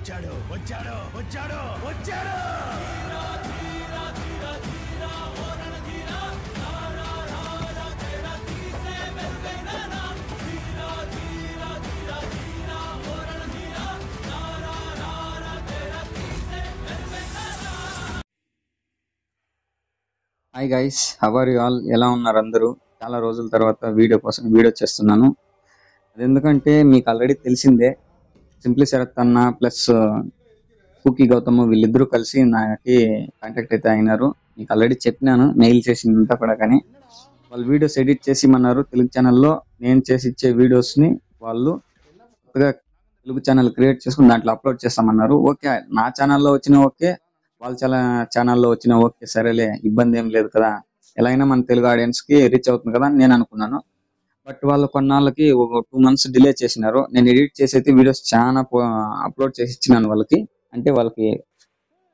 వచ్చాడు వచ్చాడు వచ్చాడు వచ్చాడు hi guys, how are you all? ఎలా ఉన్నారు అందరూ? చాలా రోజుల తర్వాత వీడియో చేస్తున్నాను. అది ఎందుకంటే మీకు ఆల్రెడీ తెలిసిందే, సింప్లీ శరత్ అన్న ప్లస్ కుకీ గౌతమ్ వీళ్ళిద్దరూ కలిసి నాకి కాంటాక్ట్ అయితే అయినారు. మీకు ఆల్రెడీ చెప్పినాను మెయిల్ చేసిందంతా కూడా, కానీ వాళ్ళు వీడియోస్ ఎడిట్ చేసి ఇమ్మన్నారు. తెలుగు ఛానల్లో నేను చేసి ఇచ్చే వీడియోస్ని వాళ్ళు కొత్తగా తెలుగు ఛానల్ క్రియేట్ చేసుకుని దాంట్లో అప్లోడ్ చేస్తామన్నారు. ఓకే, నా ఛానల్లో వచ్చిన ఓకే, వాళ్ళ ఛానల్లో వచ్చిన ఓకే, సరేలే, ఇబ్బంది ఏం లేదు కదా, ఎలా అయినా మన తెలుగు ఆడియన్స్ కి రీచ్ అవుతుంది కదా అని నేను అనుకున్నాను. బట్ వాళ్ళు కొన్నాళ్ళకి ఒక 2 months డిలే చేసినారు. నేను ఎడిట్ చేసి అయితే వీడియోస్ చాలా అప్లోడ్ చేసి ఇచ్చినాను వాళ్ళకి. అంటే వాళ్ళకి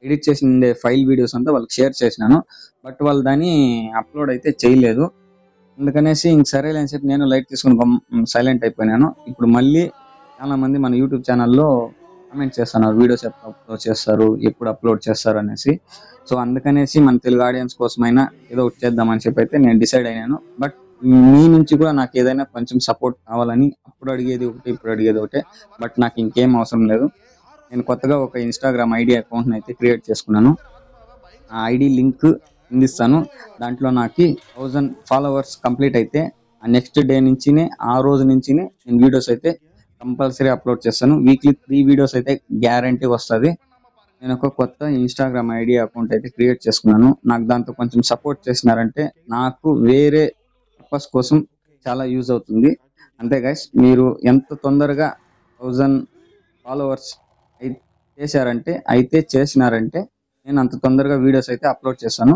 ఎడిట్ చేసిన ఫైల్ వీడియోస్ అంతా వాళ్ళకి షేర్ చేసినాను. బట్ వాళ్ళు దాన్ని అప్లోడ్ అయితే చేయలేదు. అందుకనేసి ఇంక సరేలే అని చెప్పి నేను లైట్ తీసుకుని సైలెంట్ అయిపోయినాను. ఇప్పుడు మళ్ళీ చాలా మంది మన యూట్యూబ్ ఛానల్లో కామెంట్ చేస్తున్నారు, వీడియోస్ ఎప్పుడు అప్లోడ్ చేస్తారు, ఎప్పుడు అప్లోడ్ చేస్తారు అనేసి. సో అందుకనేసి మన తెలుగు ఆడియన్స్ కోసమైనా ఏదో ఒకటి చేద్దామని చెప్పి అయితే నేను డిసైడ్ అయినాను. బట్ మీ నుంచి కూడా నాకు ఏదైనా కొంచెం సపోర్ట్ కావాలని, అప్పుడు అడిగేది ఒకటి, ఇప్పుడు అడిగేది ఒకటే. బట్ నాకు ఇంకేం అవసరం లేదు. నేను కొత్తగా ఒక ఇన్స్టాగ్రామ్ ఐడి అకౌంట్ని అయితే క్రియేట్ చేసుకున్నాను. ఆ ఐడి లింక్ అందిస్తాను. దాంట్లో నాకు 1000 followers కంప్లీట్ అయితే ఆ నెక్స్ట్ డే నుంచినే, ఆ రోజు నుంచినే నేను వీడియోస్ అయితే కంపల్సరీ అప్లోడ్ చేస్తాను. వీక్లీ 3 వీడియోస్ అయితే గ్యారంటీ వస్తుంది. నేను ఒక కొత్త ఇన్స్టాగ్రామ్ ఐడి అకౌంట్ అయితే క్రియేట్ చేసుకున్నాను. నాకు దాంతో కొంచెం సపోర్ట్ చేసినారంటే నాకు వేరే పర్పస్ కోసం చాలా యూజ్ అవుతుంది. అంతే గైస్, మీరు ఎంత తొందరగా 1000 followers చేసినారంటే నేను అంత తొందరగా వీడియోస్ అయితే అప్లోడ్ చేస్తాను.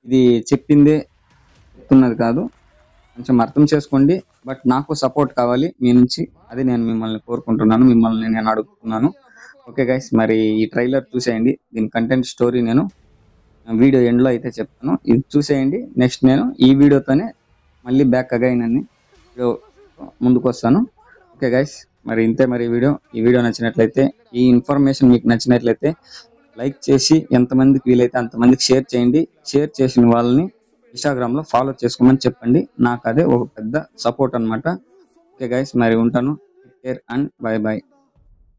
ఇది చెప్తున్నది కాదు, కొంచెం అర్థం చేసుకోండి. బట్ నాకు సపోర్ట్ కావాలి మీ నుంచి, అది నేను మిమ్మల్ని కోరుకుంటున్నాను, మిమ్మల్ని నేను అడుగుతున్నాను. ఓకే గైస్, మరి ఈ ట్రైలర్ చూసేయండి. దీని కంటెంట్ స్టోరీ నేను వీడియో ఎండ్లో అయితే చెప్తాను, ఇది చూసేయండి. నెక్స్ట్ నేను ఈ వీడియోతోనే మళ్ళీ బ్యాక్ అగైన్ అని వీడియో ముందుకు వస్తాను. ఓకే గైస్, మరి ఇంతే. మరి ఈ వీడియో నచ్చినట్లయితే, ఈ ఇన్ఫర్మేషన్ మీకు నచ్చినట్లయితే లైక్ చేసి ఎంతమందికి వీలైతే అంతమందికి షేర్ చేయండి. షేర్ చేసిన వాళ్ళని ఇన్స్టాగ్రామ్లో ఫాలో చేసుకోమని చెప్పండి. నాకు అదే ఒక పెద్ద సపోర్ట్ అనమాట. ఓకే గైస్, మరి ఉంటాను. Take care and by by.